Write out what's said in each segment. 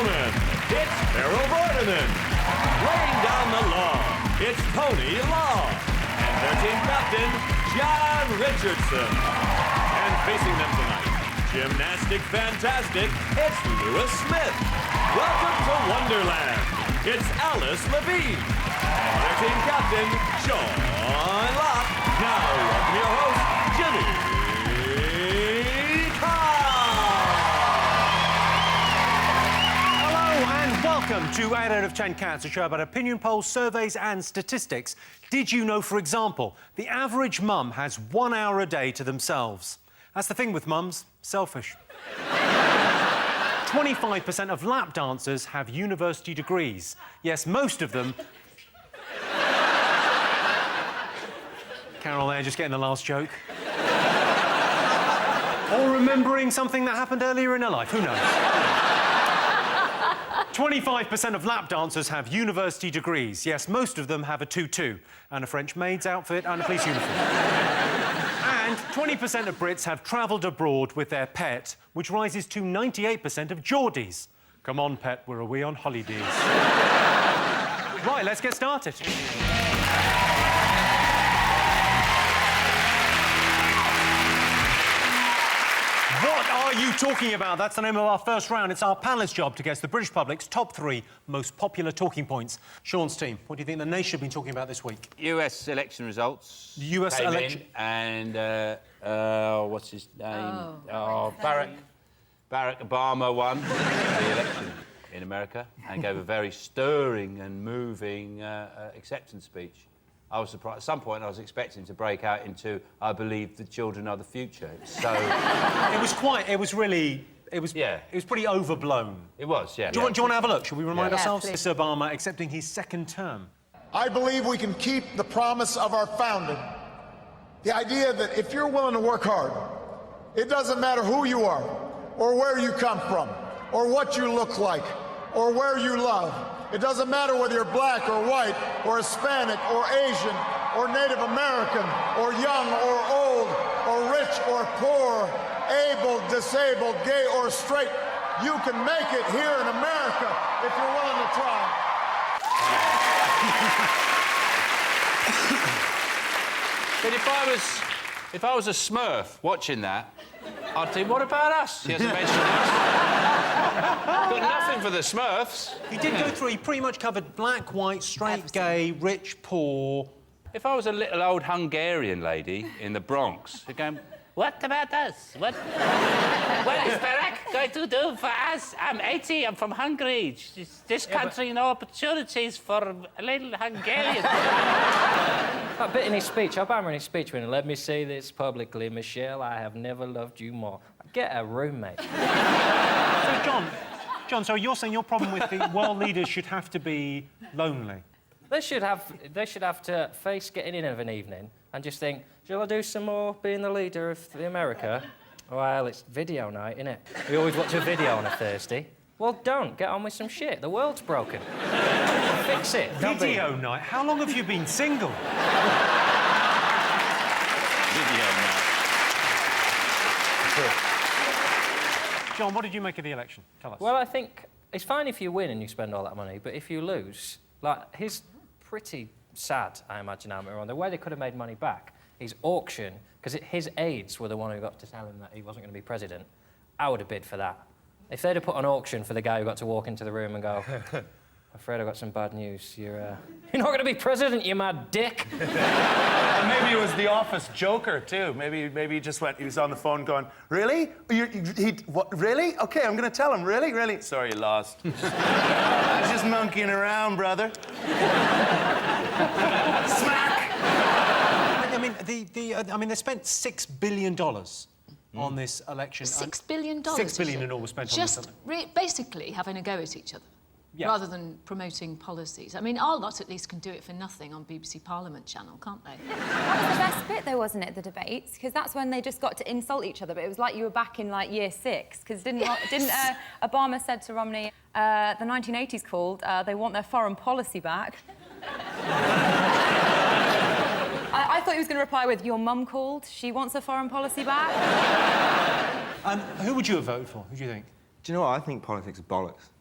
gentlemen, it's Harold Vorderman. Laying down the law, it's Tony Law. And their team captain, Jon Richardson. And facing them tonight, gymnastic fantastic, it's Louis Smith. Welcome to Wonderland. It's Alice Levine. And their team captain, John Locke. Now, welcome your host, Jimmy Carr. Hello and welcome to 8 out of 10 Cats, a show about opinion polls, surveys and statistics. Did you know, for example, the average mum has 1 hour a day to themselves? That's the thing with mums, selfish. 25% of lap dancers have university degrees. Yes, most of them... Carol there, just getting the last joke. Or remembering something that happened earlier in her life, who knows? 25% of lap dancers have university degrees. Yes, most of them have a tutu and a French maid's outfit and a police uniform. And 20% of Brits have travelled abroad with their pet, which rises to 98% of Geordies. Come on, pet, we're away on holidays. Right, let's get started. What are you talking about? That's the name of our first round. It's our panelist's job to guess the British public's top 3 most popular talking points. Sean's team, what do you think the nation have been talking about this week? US election results. The US election. And, what's his name? Barack Obama won the election in America and gave a very stirring and moving acceptance speech. I was surprised. At some point, I was expecting him to break out into, I believe the children are the future. So... It was pretty overblown. It was, yeah. Do you want to have a look? Shall we remind ourselves? Please. Mr. Obama accepting his second term. I believe we can keep the promise of our founding. The idea that if you're willing to work hard, it doesn't matter who you are, or where you come from, or what you look like, or where you love. It doesn't matter whether you're black or white, or Hispanic, or Asian, or Native American, or young or old, or rich or poor, able, disabled, gay or straight. You can make it here in America if you're willing to try. But if I was a Smurf watching that, I'd think, what about us? He hasn't mentioned us. Got nothing for the Smurfs. He did go through, he pretty much covered black, white, straight, gay, rich, poor... If I was a little old Hungarian lady in the Bronx, they'd go, what about us? What is Barack going to do for us? I'm 80, I'm from Hungary. This country, no opportunities for a little Hungarian. That bit in his speech, Obama in his speech, when let me say this publicly, Michelle, I have never loved you more. Get a roommate. So, John, so you're saying your problem with the world leaders should have to be lonely? They should have to face getting in of an evening and just think, shall I do some more being the leader of America? Well, it's video night, innit? We always watch a video on a Thursday. Well, don't. Get on with some shit. The world's broken. Fix it. Video night? How long have you been single? Video night. John, what did you make of the election? Tell us. Well, I think it's fine if you win and you spend all that money, but if you lose, like, he's pretty sad, I imagine, on the way they could have made money back. His auction, because his aides were the one who got to tell him that he wasn't going to be president. I would have bid for that. If they'd have put an auction for the guy who got to walk into the room and go, I'm afraid I've got some bad news. You're not going to be president, you mad dick. And maybe it was the office joker, too. Maybe he just went, he was on the phone going, really? What, really? OK, I'm going to tell him, really? Really? Sorry, you lost. I was just monkeying around, brother. Smack! I mean, they spent $6 billion on this election. $6 billion? $6 billion in all was spent on this election. Just basically having a go at each other, rather than promoting policies. I mean, our lot at least can do it for nothing on BBC Parliament channel, can't they? That was the best bit, though, wasn't it, the debates? Because that's when they just got to insult each other, but it was like you were back in, like, year 6, because didn't Obama said to Romney, the 1980s called, they want their foreign policy back. I thought he was going to reply with, your mum called, she wants her foreign policy back. Who would you have voted for? Who do you think? Do you know what? I think politics is bollocks.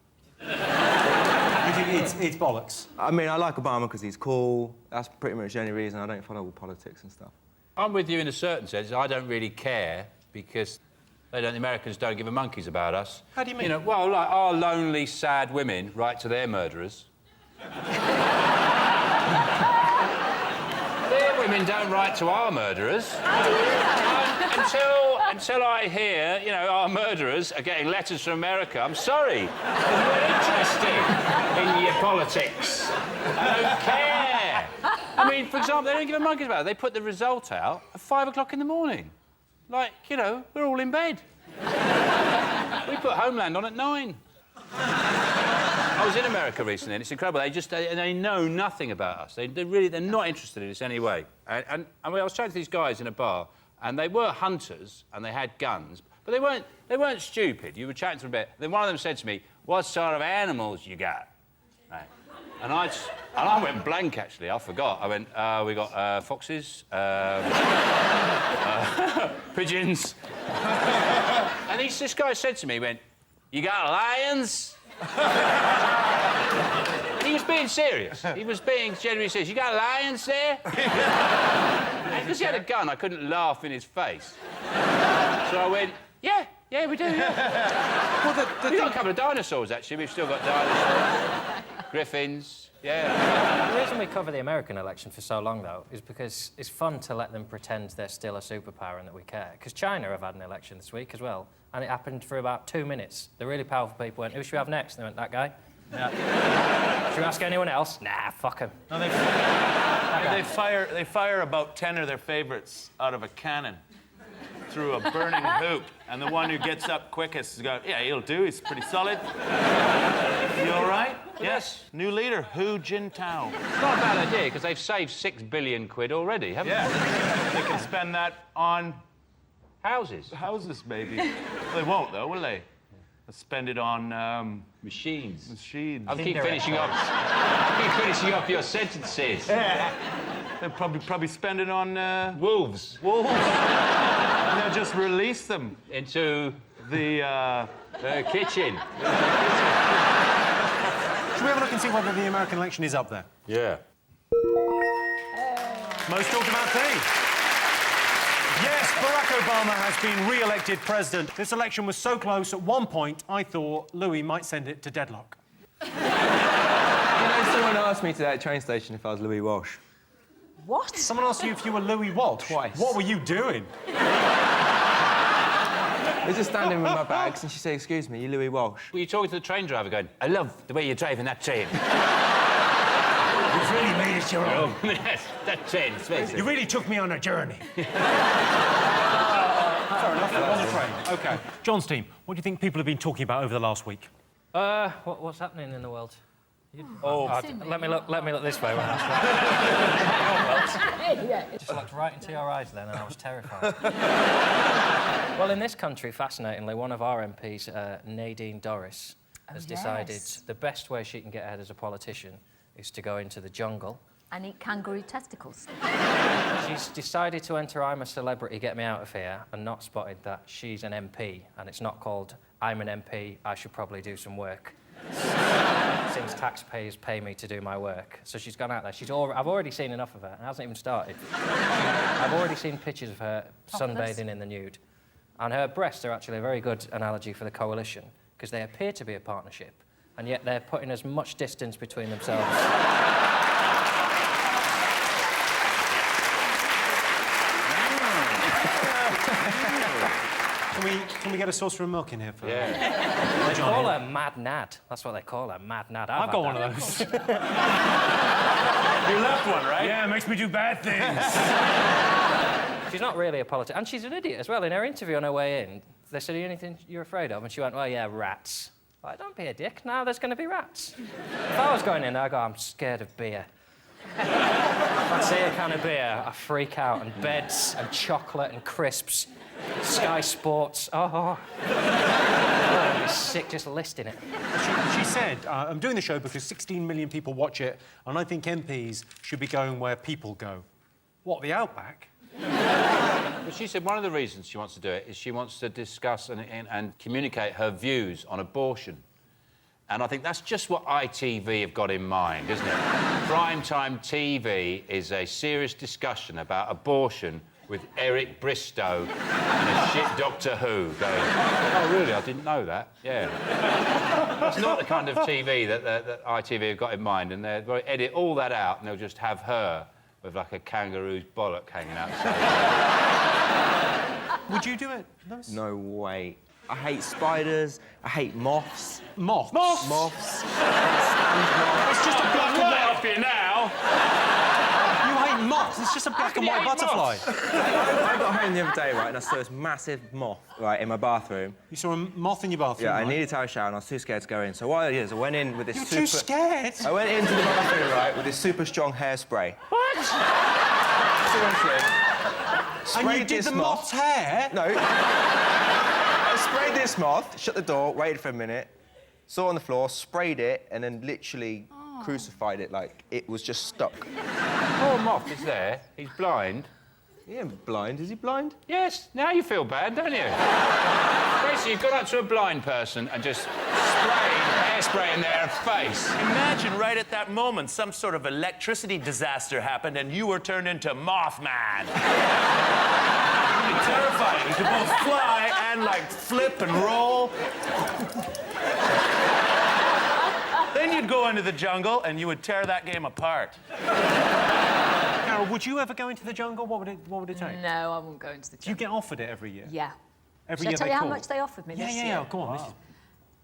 You think it's bollocks? I mean, I like Obama because he's cool. That's pretty much the only reason. I don't follow all politics and stuff. I'm with you in a certain sense. I don't really care because the Americans don't give a monkeys about us. How do you mean? You know, well, like our lonely, sad women write to their murderers. Their women don't write to our murderers. How do you know? Until I hear, you know, our murderers are getting letters from America, I'm sorry. I'm not interested in your politics. I don't care. I mean, for example, they don't give a monkeys about it. They put the result out at 5 o'clock in the morning. Like, you know, we're all in bed. We put Homeland on at 9. I was in America recently, and it's incredible. They know nothing about us. They're not interested in us anyway. And I was chatting to these guys in a bar, and they were hunters, and they had guns, but they weren't stupid. You were chatting to them a bit. Then one of them said to me, "What sort of animals you got?" Right. And I went blank, actually. I forgot. I went, we got foxes, pigeons. And this guy said to me, he went, "You got lions?" And he was being serious. He was being genuinely serious. "You got lions there?" And because he had a gun, I couldn't laugh in his face. So I went, yeah, we do, yeah. Well, we've got a couple of dinosaurs, actually. We've still got dinosaurs. Griffins, yeah. The reason we cover the American election for so long, though, is because it's fun to let them pretend they're still a superpower and that we care. Because China have had an election this week as well, and it happened for about 2 minutes. The really powerful people went, "Who should we have next?" And they went, "That guy." Yeah. Should we ask anyone else? Nah, fuck him. No, they fire about 10 of their favourites out of a cannon through a burning hoop, and the one who gets up quickest has got, yeah, he'll do. He's pretty solid. You all right? Yes. New leader, Hu Jintao. Not a bad idea, because they've saved £6 billion already, haven't they? They can spend that on Houses. houses, maybe. They won't, though, will they? They'll spend it on Machines. machines. I'll keep finishing off your sentences. They'll probably spend it on Wolves. wolves. And they'll just release them Into the kitchen. Should we have a look and see whether the American election is up there? Yeah. Most talked about thing. Yes, Barack Obama has been re-elected president. This election was so close, at one point, I thought Louis might send it to deadlock. You know, someone asked me today at the train station if I was Louis Walsh. What? Someone asked you if you were Louis Walsh? Twice. What were you doing? I was just standing with my bags, and she said, "Excuse me, you Louis Walsh?" Were you talking to the train driver going, "I love the way you're driving that train"? You've really made it your own. Yes, that train, it's amazing. You really took me on a journey. Fair enough, on the train. OK. John's team, what do you think people have been talking about over the last week? What's happening in the world? Let me look this way when I ask. Just looked right into your eyes then, and I was terrified. Well, in this country, fascinatingly, one of our MPs, Nadine Dorris, has decided the best way she can get ahead as a politician is to go into the jungle. And eat kangaroo testicles. She's decided to enter I'm a Celebrity, Get Me Out of Here, and not spotted that she's an MP, and it's not called I'm an MP, I should probably do some work. Since taxpayers pay me to do my work. So she's gone out there. I've already seen enough of her. It hasn't even started. I've already seen pictures of her sunbathing in the nude. And her breasts are actually a very good analogy for the coalition, because they appear to be a partnership, and yet they're putting as much distance between themselves. Can we get a saucer of milk in here for They call her Mad Nad. That's what they call her, Mad Nad. I've got one of those. You left one, right? Yeah, it makes me do bad things. She's not really a politician. And she's an idiot as well. In her interview on her way in, they said, "Are you anything you're afraid of?" And she went, "Well, yeah, rats." Like, don't be a dick. Now there's going to be rats. If I was going in there, I'd go, "I'm scared of beer." If I see a can of beer, I freak out. And beds and chocolate and crisps. Sky Sports. Oh, I'd be sick just listing it. She said, I'm doing the show because 16 million people watch it, and I think MPs should be going where people go. What, the Outback? But she said one of the reasons she wants to do it is she wants to discuss and communicate her views on abortion. And I think that's just what ITV have got in mind, isn't it? Primetime TV is a serious discussion about abortion with Eric Bristow and a shit Doctor Who going, oh, really? I didn't know that. Yeah. It's not the kind of TV that ITV have got in mind, and they'll edit all that out and they'll just have her with, like, a kangaroo's bollock hanging outside. Would you do it, Lewis? No way. I hate spiders. I hate moths. Moths? Moths. It's just a black and white. Off you now. You hate moths? It's just a black and white butterfly. I got home the other day, right, and I saw this massive moth, right, in my bathroom. You saw a moth in your bathroom? Yeah, right? I needed to have a shower, and I was too scared to go in. So what I did is I went in with this You're super... too scared? I went into the bathroom, right, with this super strong hairspray. What? Seriously. And you did the moth's hair? No. I sprayed this moth, shut the door, waited for a minute, saw it on the floor, sprayed it, and then literally crucified it like it was just stuck. Poor moth is there. He's blind. He ain't blind. Is he blind? Yes. Now you feel bad, don't you? Basically, you've gone up to a blind person and just sprayed hairspray in their face. Imagine right at that moment some sort of electricity disaster happened and you were turned into Mothman. It'd be terrifying. You could both fly and, like, flip and roll. Then you'd go into the jungle and you would tear that game apart. Carol, would you ever go into the jungle? What would it take? No, I won't go into the Do you jungle. get offered it every year? Yeah. Every Shall year I tell they you call? how much they offered me this year? Yeah, go on. Wow.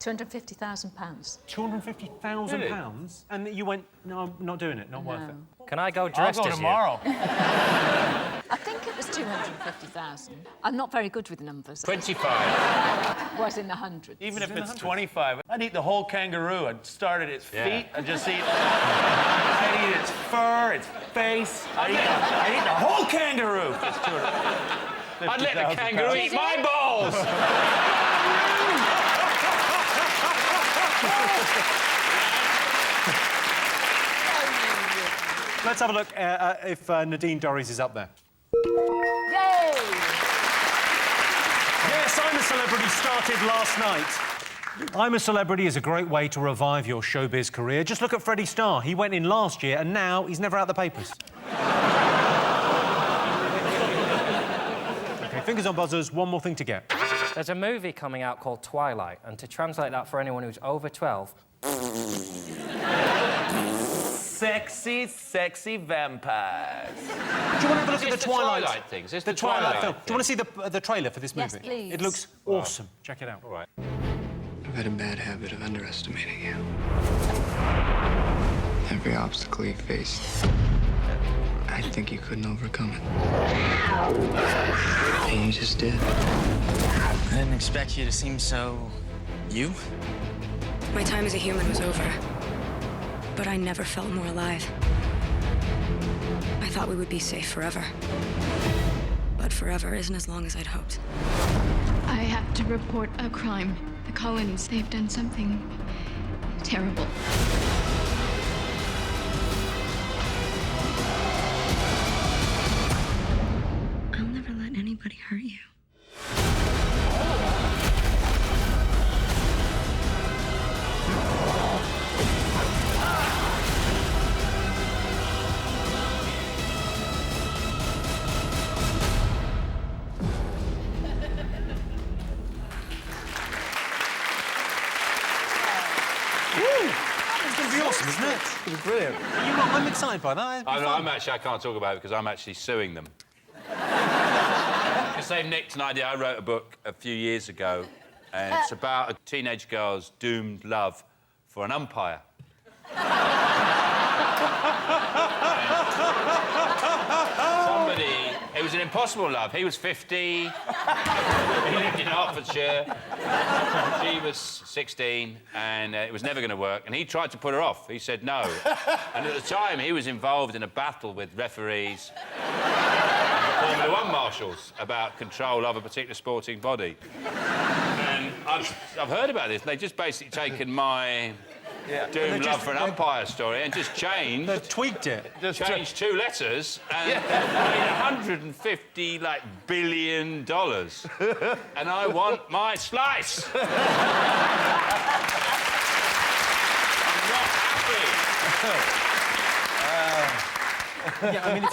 £250,000. £250,000? And you went, no, I'm not doing it, not worth it. Can I go I'll dressed go as tomorrow. I think it was 250,000. I'm not very good with numbers. 25. Was in the hundreds. Even if it's 25, I'd eat the whole kangaroo. I'd start at its feet and just eat... I'd eat its fur, its face. I'd eat the whole kangaroo. I'd let the kangaroo eat my balls. Let's have a look if Nadine Dorries is up there. Yay! Yes, I'm a Celebrity started last night. I'm a Celebrity is a great way to revive your showbiz career. Just look at Freddie Starr. He went in last year and now he's never out the papers. OK, fingers on buzzers, one more thing to get. There's a movie coming out called Twilight, and to translate that for anyone who's over 12... Sexy, sexy vampires. Do you want to have a look at the Twilight thing? Is this the Twilight film? thing? Do you want to see the trailer for this movie? Yes, please. It looks awesome. Check it out. All right. I've had a bad habit of underestimating you. Every obstacle you faced, I think you couldn't overcome it. And you just did. I didn't expect you to seem so... you? My time as a human was over. But I never felt more alive. I thought we would be safe forever. But forever isn't as long as I'd hoped. I have to report a crime. The colonies, they've done something terrible. I'll never let anybody hurt you. It's going to be awesome, isn't it? It was brilliant. I'm excited by that. I can't talk about it because I'm actually suing them. Because they've nicked an idea. I wrote a book a few years ago, and it's about a teenage girl's doomed love for an umpire. It was an impossible love. He was 50. He lived in Hertfordshire. She was 16, and it was never going to work. And he tried to put her off. He said no. And at the time, he was involved in a battle with referees and Formula One marshals about control of a particular sporting body. And I've heard about this. They've just basically taken my doomed love for an umpire story and just changed... They've tweaked it. Changed 2 letters and made $150 billion. And I want my slice. Yeah, I mean,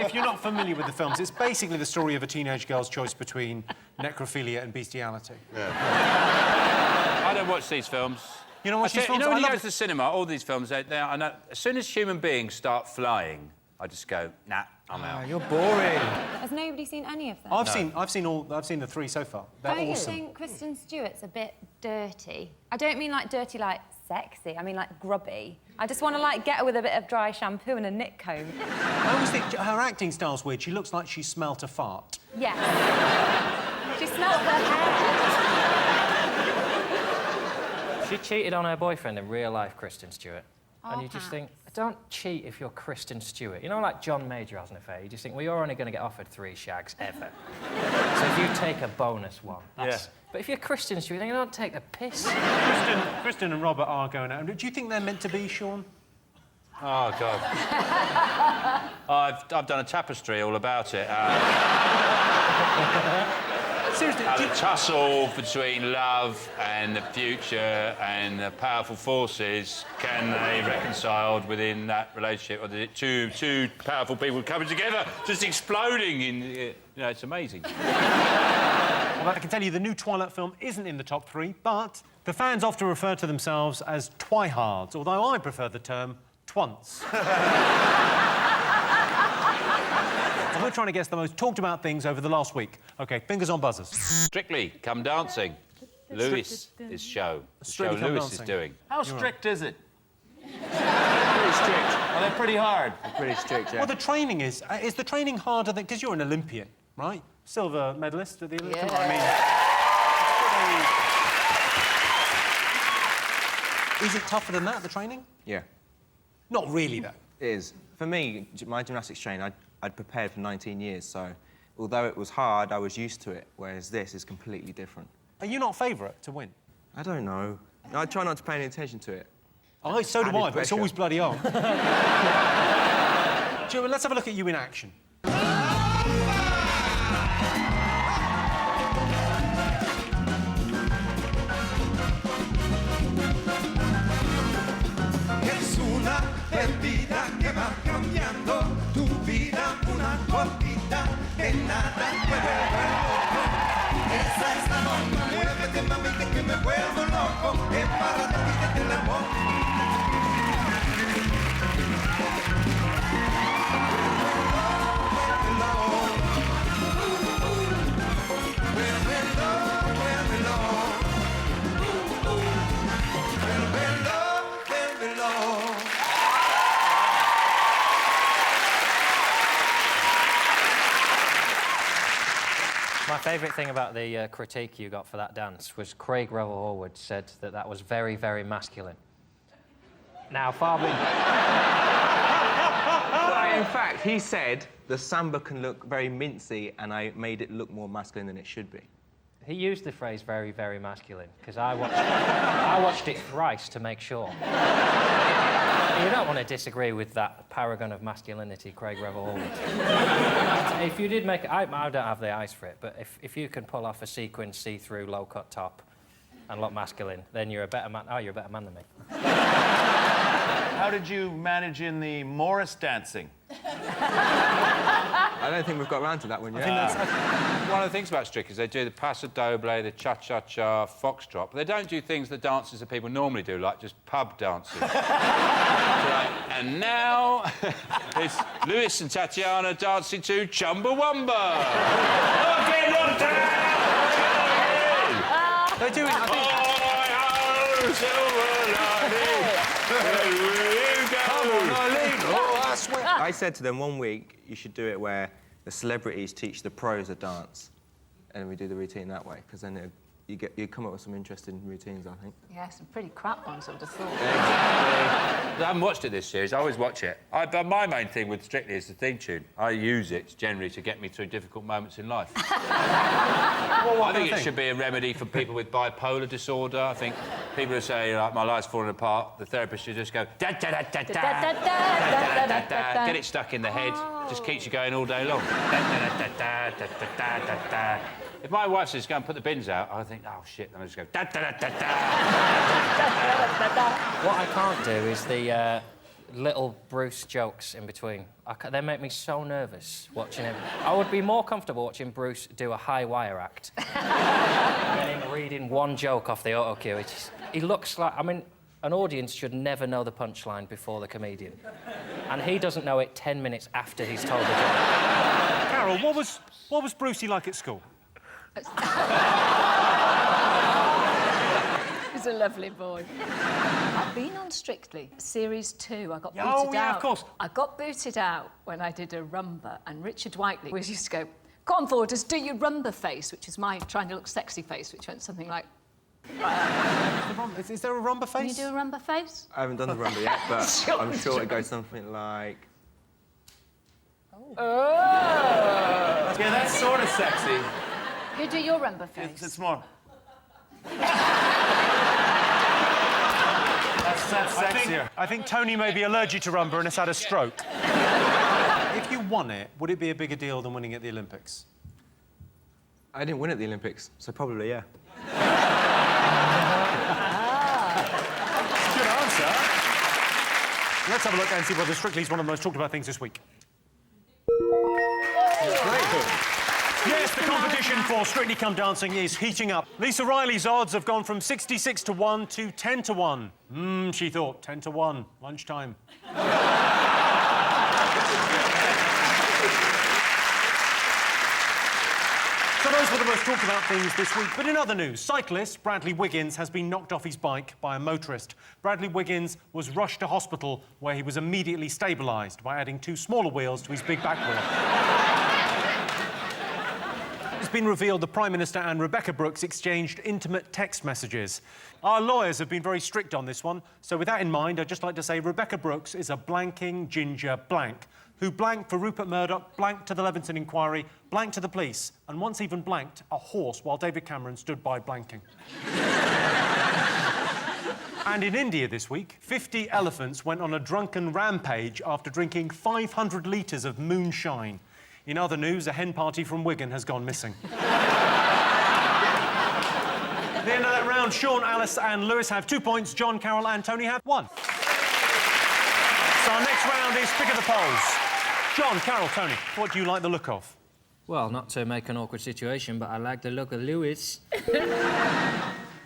if you're not familiar with the films, it's basically the story of a teenage girl's choice between necrophilia and bestiality. I don't watch these films. You know what these films? You know when you go to the cinema, all these films, I know, as soon as human beings start flying, I just go, nah, I'm out. You're boring. Has nobody seen any of them? I've seen the 3 so far. They're Don't you awesome. think Kristen Stewart's a bit dirty? I don't mean like dirty like sexy, I mean like grubby. I just want to like get her with a bit of dry shampoo and a knit comb. I always think her acting style's weird. She looks like she smelt a fart. Yes. She smelled her hair. She cheated on her boyfriend in real life, Kristen Stewart. Oh, And you just think, don't cheat if you're Kristen Stewart. You know, like John Major has an affair. You just think, well, you're only going to get offered 3 shags ever. So if you take a bonus one, that's... Yeah. But if you're Kristen Stewart, then you don't take the piss. Kristen and Robert are going out. Do you think they're meant to be, Sean? Oh, God. I've done a tapestry all about it. Seriously, the tussle between love and the future and the powerful forces, can they reconciled within that relationship, or is it two powerful people coming together, just exploding in... You know, it's amazing. Well, I can tell you the new Twilight film isn't in the top 3, but the fans often refer to themselves as twihards, although I prefer the term twunts. So we're trying to guess the most talked about things over the last week. OK, fingers on buzzers. Strictly Come Dancing. Lewis' show. The show Strictly Come Lewis is Dancing. doing. How strict is it? Pretty strict. Are they pretty hard? Pretty strict, yeah. Well, the training is the training harder than... Because you're an Olympian, right? Silver medalist at the Olympics. Yeah. I mean... Is it tougher than that, the training? Yeah. Not really, though. It is. For me, my gymnastics training, I'd prepared for 19 years, so although it was hard, I was used to it, whereas this is completely different. Are you not favourite to win? I don't know. I try not to pay any attention to it. Oh, so do Added I, but it's pressure. always bloody on. Joe, let's have a look at you in action. Es una bebida que va cambiando tu vida, una gotita que nada puede volver loco. Esa es la norma, muévete mamita que me vuelvo loco, empárate, pídete el amor. My favourite thing about the critique you got for that dance was Craig Revel-Horwood said that that was very, very masculine. Now, Fabian... Well, in fact, he said the samba can look very mincy, and I made it look more masculine than it should be. He used the phrase very, very masculine, because I watched it thrice to make sure. You don't want to disagree with that paragon of masculinity, Craig Revel-Horwood. If you did make it... I don't have the eyes for it, but if you can pull off a sequin see-through low-cut top and look masculine, then you're a better man... Oh, you're a better man than me. How did you manage in the Morris dancing? I don't think we've got around to that one yet. One of the things about Strict is they do the paso doble, the cha-cha-cha, foxtrot, but they don't do things that dancers that people normally do, like just pub dancing. And now it's Lewis and Tatiana dancing to Chumbawamba. They do it, I think... I said to them one week, you should do it where the celebrities teach the pros a dance, and we do the routine that way, because then you come up with some interesting routines, I think. Yeah, some pretty crap ones, I would have thought. I haven't watched it this series. I always watch it. But my main thing with Strictly is the theme tune. I use it generally to get me through difficult moments in life. I think it should be a remedy for people with bipolar disorder. I think people who say, like, my life's falling apart, the therapist should just go da-da-da-da-da, get it stuck in the head, just keeps you going all day long. If my wife says, go and put the bins out, I think, oh, shit, then I just go da-da-da-da-da. What I can't do is the little Bruce jokes in between. They make me so nervous watching him. I would be more comfortable watching Bruce do a high wire act than him reading one joke off the auto cue. He looks like... I mean, an audience should never know the punchline before the comedian. And he doesn't know it 10 minutes after he's told the joke. Carol, what was Brucey like at school? He's a lovely boy. I've been on Strictly, Series 2. I got booted out. Oh, yeah, of course. I got booted out when I did a rumba, and Richard Whiteley used to go, "Go on, Vorders, do your rumba face," which is my trying to look sexy face, which went something like... Is there a rumba face? Can you do a rumba face? I haven't done the rumba yet, but Sure. I'm sure it goes something like... Oh. Yeah, that's sort of sexy. You do your rumba face. It's more... That's sexier. I think Tony may be allergic to rumba and has had a stroke. If you won it, would it be a bigger deal than winning at the Olympics? I didn't win at the Olympics, so probably, yeah. Good answer. Let's have a look and see whether Strictly is one of the most talked about things this week. Yes, the competition for Strictly Come Dancing is heating up. Lisa Riley's odds have gone from 66 to 1 to 10 to 1. She thought, 10 to 1, lunchtime. So those were the most talked about things this week. But in other news, cyclist Bradley Wiggins has been knocked off his bike by a motorist. Bradley Wiggins was rushed to hospital where he was immediately stabilised by adding 2 smaller wheels to his big back wheel. It's been revealed the Prime Minister and Rebecca Brooks exchanged intimate text messages. Our lawyers have been very strict on this one, so with that in mind, I'd just like to say Rebecca Brooks is a blanking ginger blank, who blanked for Rupert Murdoch, blanked to the Levinson inquiry, blanked to the police, and once even blanked a horse while David Cameron stood by blanking. And in India this week, 50 elephants went on a drunken rampage after drinking 500 litres of moonshine. In other news, a hen party from Wigan has gone missing. At the end of that round, Sean, Alice and Lewis have 2 points, John, Carol and Tony have 1. So our next round is Pick of the Polls. John, Carol, Tony, what do you like the look of? Well, not to make an awkward situation, but I like the look of Lewis.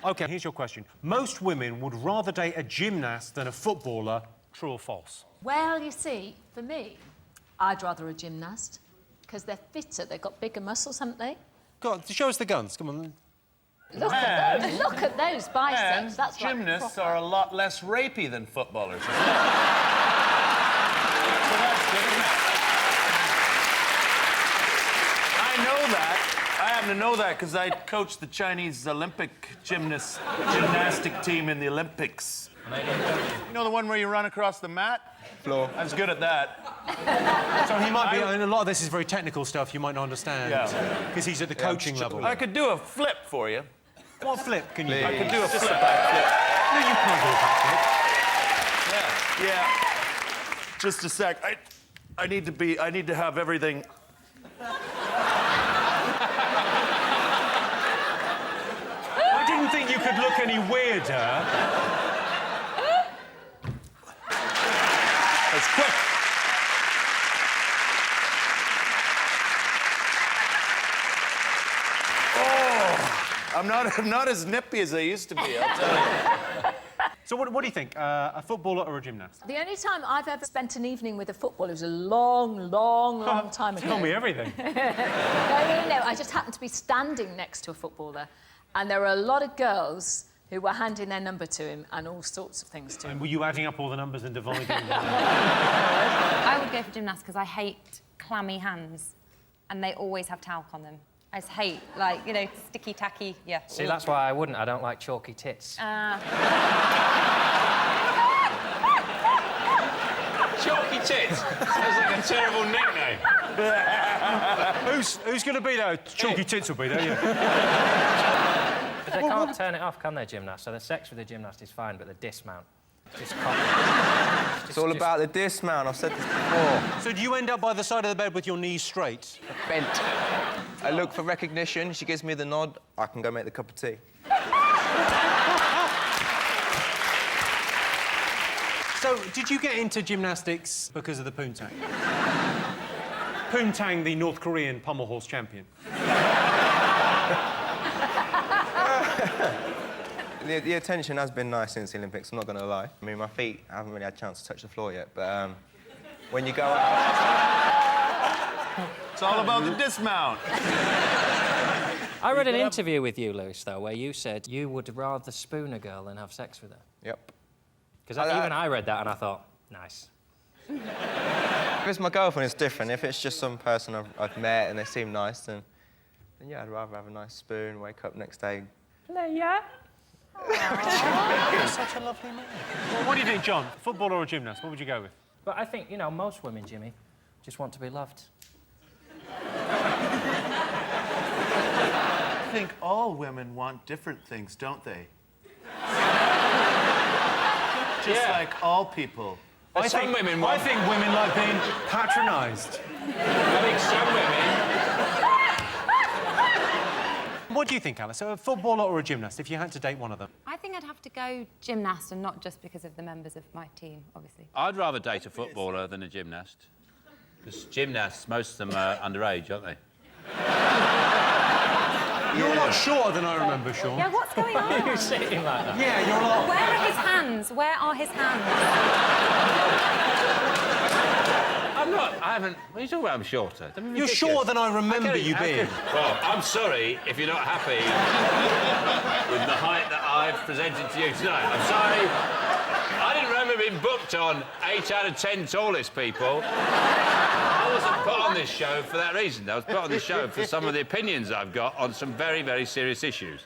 OK, here's your question. Most women would rather date a gymnast than a footballer. True or false? Well, you see, for me, I'd rather a gymnast, because they're fitter, they've got bigger muscles, haven't they? Go on, show us the guns, come on. Look at those biceps, that's like gymnasts proper. are a lot less rapey than footballers. So that's good, isn't it? I know that. I happen to know that because I coached the Chinese Olympic gymnastic team in the Olympics. You know the one where you run across the mat? Floor. I was good at that. So he might be... I mean, a lot of this is very technical stuff you might not understand. Yeah. Because he's at the coaching level. I could do a flip for you. What flip can you do? I could do a flip back flip. No, you can't do a back flip. Yeah. Just a sec. I need to have everything. I didn't think you could look any weirder. It's quick. Oh, I'm not as nippy as I used to be, I'll tell you. So what do you think? A footballer or a gymnast? The only time I've ever spent an evening with a footballer was a long time ago. Tell me everything. No. I just happened to be standing next to a footballer, and there were a lot of girls who were handing their number to him and all sorts of things to him. And were you adding up all the numbers and dividing them? I would go for gymnast because I hate clammy hands, and they always have talc on them. I just hate, like, you know, sticky, tacky, yeah. See, that's why I wouldn't. I don't like chalky tits. Chalky tits? Sounds like a terrible nickname. Who's going to be there? Chalky tits will be there, yeah. But they can't turn it off, can they, gymnast? So the sex with the gymnast is fine, but the dismount... It's all about the dismount, I've said this before. So do you end up by the side of the bed with your knees straight? Bent. I look for recognition, she gives me the nod, I can go make the cup of tea. So, did you get into gymnastics because of the poontang? Poontang, the North Korean pommel horse champion. The attention has been nice since the Olympics, I'm not going to lie. I mean, my feet, I haven't really had a chance to touch the floor yet, but when you go out... It's all about the dismount. I read an interview with you, Lewis, though, where you said you would rather spoon a girl than have sex with her. Yep. Because even I read that and I thought, nice. If it's my girlfriend, it's different. If it's just some person I've met and they seem nice, then yeah, I'd rather have a nice spoon, wake up next day. Yeah. Such a lovely man. Well, what do you think, John? Footballer or gymnast? What would you go with? But I think, you know, most women, Jimmy, just want to be loved. I think all women want different things, don't they? Just like all people. I think women want... I think women like being patronised. I think some women... What do you think, Alice? A footballer or a gymnast, if you had to date one of them? I think I'd have to go gymnast, and not just because of the members of my team, obviously. I'd rather date a footballer than a gymnast. Because gymnasts, most of them are underage, aren't they? You're a lot shorter than I remember, Sean. Yeah, what's going on? Why are you sitting like that? Yeah, you're a lot... Where are his hands? Where are his hands? I'm not... I haven't... What are you talking about? I'm shorter. You're shorter than I remember you being. Well, I'm sorry if you're not happy with the height that I've presented to you tonight. I'm sorry. I didn't remember being booked on 8 out of 10 tallest people. I wasn't put on this show for that reason. I was put on this show for some of the opinions I've got on some very, very serious issues.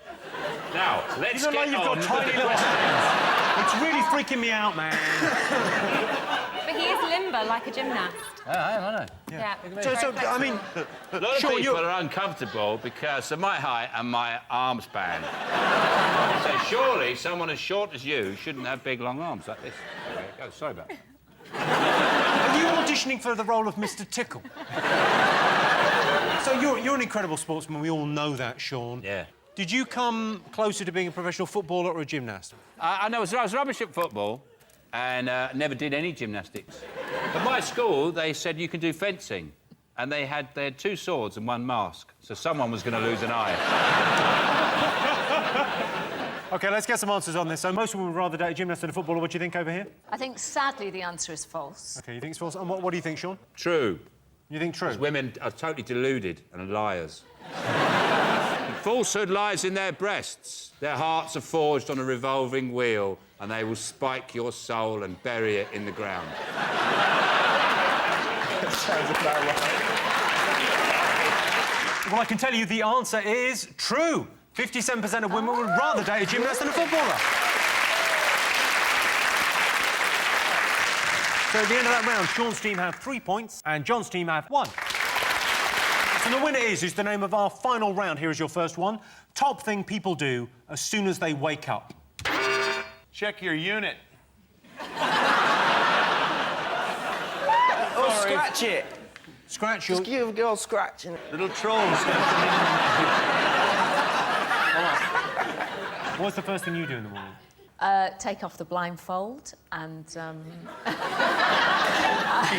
Now, let's you look like get you've on got tiny with the little questions. hands. It's really freaking me out, man. But he is limber, like a gymnast. I know. Yeah. So, I mean... A lot of people are uncomfortable because of my height and my arm span. So surely someone as short as you shouldn't have big, long arms like this. There you go. Sorry about that. Are you auditioning for the role of Mr. Tickle? So you're an incredible sportsman, we all know that, Sean. Yeah. Did you come closer to being a professional footballer or a gymnast? I know I was rubbish at football and never did any gymnastics. At my school, they said you can do fencing. And they had 2 swords and 1 mask, so someone was going to lose an eye. OK, let's get some answers on this. So most women would rather date a gymnast than a footballer. What do you think over here? I think, sadly, the answer is false. OK, you think it's false? And what do you think, Sean? True. You think true? Because women are totally deluded and liars. Falsehood lies in their breasts. Their hearts are forged on a revolving wheel, and they will spike your soul and bury it in the ground. Sounds about right. Well, I can tell you the answer is true. 57% of women would rather date a gymnast than a footballer. So at the end of that round, Sean's team have 3 points and John's team have 1. So the winner is the name of our final round. Here is your first one. Top thing people do as soon as they wake up. Check your unit. Oh, scratch it. Scratch your... Just give a girl scratching. Little trolls. What's the first thing you do in the morning? Take off the blindfold and... She's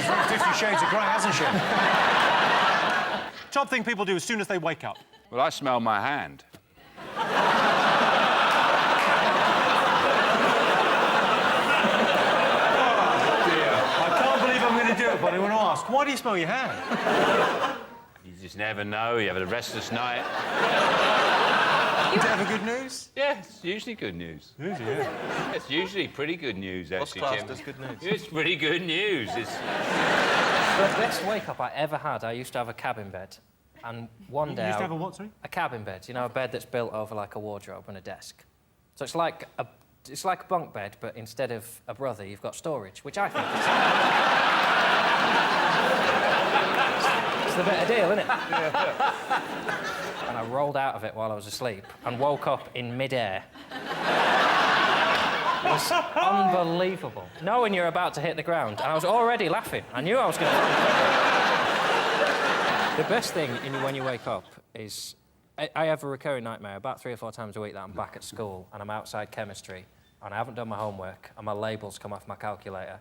read 50 Shades of Grey, hasn't she? Top thing people do as soon as they wake up. Well, I smell my hand. I can't believe I'm going to do it, but I want to ask, why do you smell your hand? You just never know. You have a restless night. Is it ever good news? Yeah, it's usually good news. Usually, yeah. It's usually pretty good news, actually, What's Jim. classed as good news? It's pretty good news. It's... The best wake-up I ever had, I used to have a cabin bed. And one day... You used to have a what, sorry? A cabin bed. You know, a bed that's built over, like, a wardrobe and a desk. So it's like a bunk bed, but instead of a brother, you've got storage, which I think is... It's the better deal, isn't it? Yeah. And I rolled out of it while I was asleep and woke up in mid-air. It was unbelievable. Knowing you're about to hit the ground, and I was already laughing. I knew I was going to... The best thing when you wake up is... I have a recurring nightmare about 3 or 4 times a week that I'm back at school and I'm outside chemistry and I haven't done my homework, and my labels come off my calculator,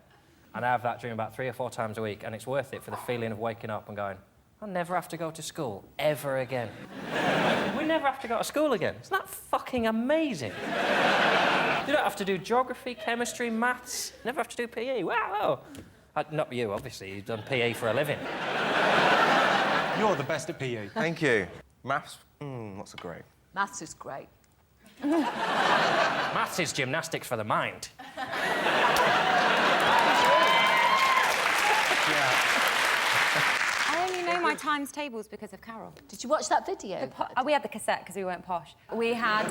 and I have that dream about 3 or 4 times a week, and it's worth it for the feeling of waking up and going, I'll never have to go to school ever again. We never have to go to school again. Isn't that fucking amazing? You don't have to do geography, chemistry, maths. Never have to do PE. Wow! Not you, obviously. You've done PE for a living. You're the best at PE. Thank you. Maths, not so great. Maths is great. Maths is gymnastics for the mind. I only know my times tables because of Carol. Did you watch that video? We had the cassette because we weren't posh. We had,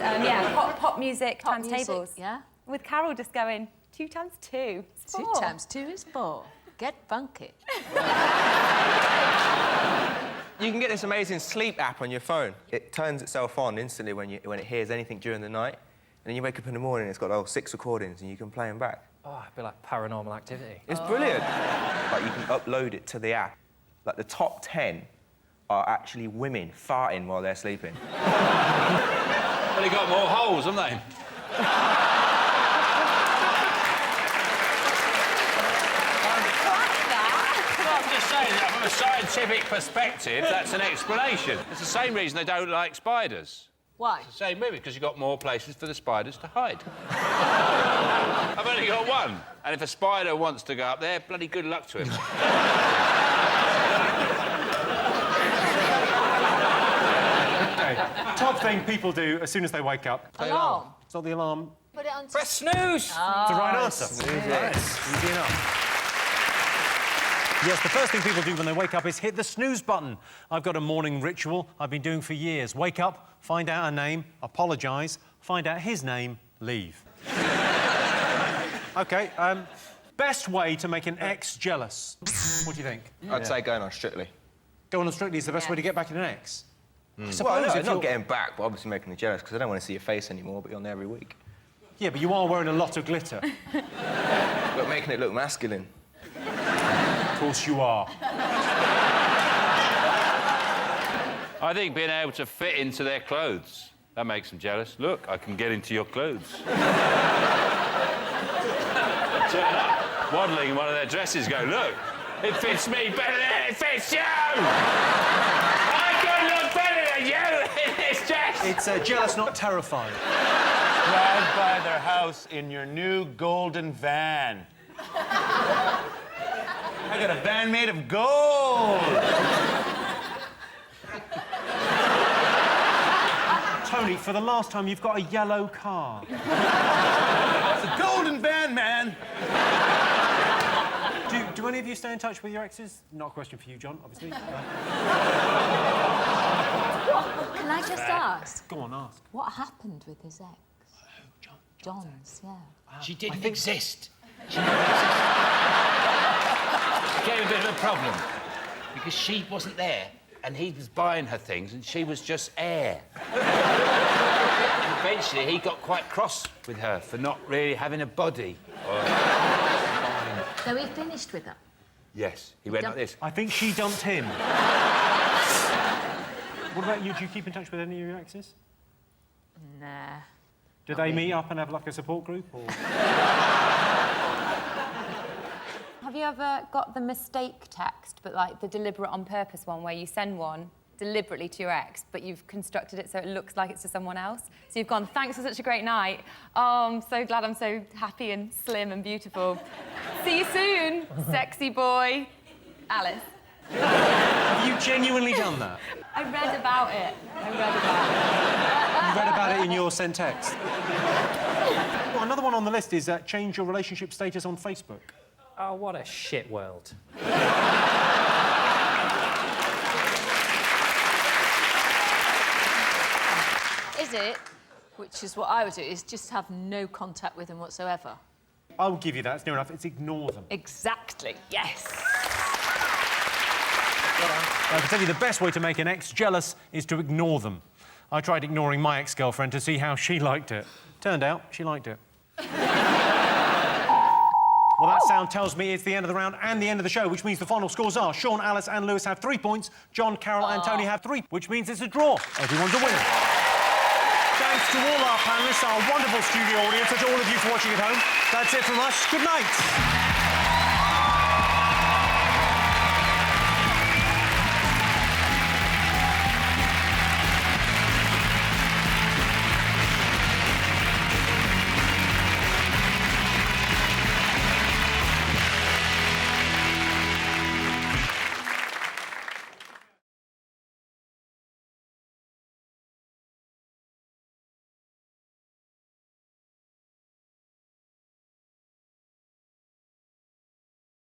pop music times tables. Yeah. With Carol just going, 2 times 2 is 4. 2 times 2 is 4. Get funky. You can get this amazing sleep app on your phone. It turns itself on instantly when it hears anything during the night. And then you wake up in the morning, it's got 6 recordings, and you can play them back. Oh, it'd be like Paranormal Activity. It's brilliant. Like, you can upload it to the app. Like, the top 10 are actually women farting while they're sleeping. Well, they got more holes, haven't they? I'm just saying that from a scientific perspective, that's an explanation. It's the same reason they don't like spiders. Why? It's the same movie, because you've got more places for the spiders to hide. I've only got one, and if a spider wants to go up there, bloody good luck to him. Okay. Top thing people do as soon as they wake up. Alarm. It's not the alarm. Put it on. Press snooze! It's the right answer. Yes. Easy enough. Yes, the first thing people do when they wake up is hit the snooze button. I've got a morning ritual I've been doing for years. Wake up, find out her name, apologise, find out his name, leave. OK, best way to make an ex jealous. What do you think? I'd say going on Strictly. Going on Strictly is the best way to get back in an ex? Well, no, not getting back, but obviously making them jealous, because I don't want to see your face anymore, but you're on there every week. Yeah, but you are wearing a lot of glitter. But making it look masculine. Of course you are. I think being able to fit into their clothes, that makes them jealous. Look, I can get into your clothes. Turn up, waddling in one of their dresses, go, look, it fits me better than it fits you! I could look better than you in this dress! It's jealous, not terrified. Drive by their house in your new golden van. I got a van made of gold! Tony, for the last time, you've got a yellow car. It's a golden van, man! Do any of you stay in touch with your exes? Not a question for you, John, obviously. Can I just ask? Go on, ask. What happened with his ex? John's, yeah. She didn't exist. Gave a bit of a problem, Because she wasn't there. and he was buying her things, and she was just air. And eventually, he got quite cross with her for not really having a body. So he finished with her? Yes, he went like this. I think she dumped him. What about you? Do you keep in touch with any of your exes? Nah. Do they meet up and have, like, a support group, or...? Have you ever got the mistake text, but, like, the deliberate on purpose one, where you send one deliberately to your ex, but you've constructed it so it looks like it's to someone else? So you've gone, thanks for such a great night. Oh, I'm so glad I'm so happy and slim and beautiful. See you soon, sexy boy. Alice. Have you genuinely done that? I read about it. You read about it in your sent text? Well, another one on the list is change your relationship status on Facebook. Oh, what a shit world. Is it, which is what I would do, is just have no contact with them whatsoever? I'll give you that. It's near enough. It's ignore them. Exactly, yes. I can tell you the best way to make an ex jealous is to ignore them. I tried ignoring my ex-girlfriend to see how she liked it. Turned out, she liked it. Well, that sound tells me it's the end of the round and the end of the show, which means the final scores are Sean, Alice and Lewis have 3 points, John, Carol and Tony have 3, which means it's a draw. Everyone's a winner. Thanks thanks to all our panellists, our wonderful studio audience, and to all of you for watching at home. That's it from us. Good night.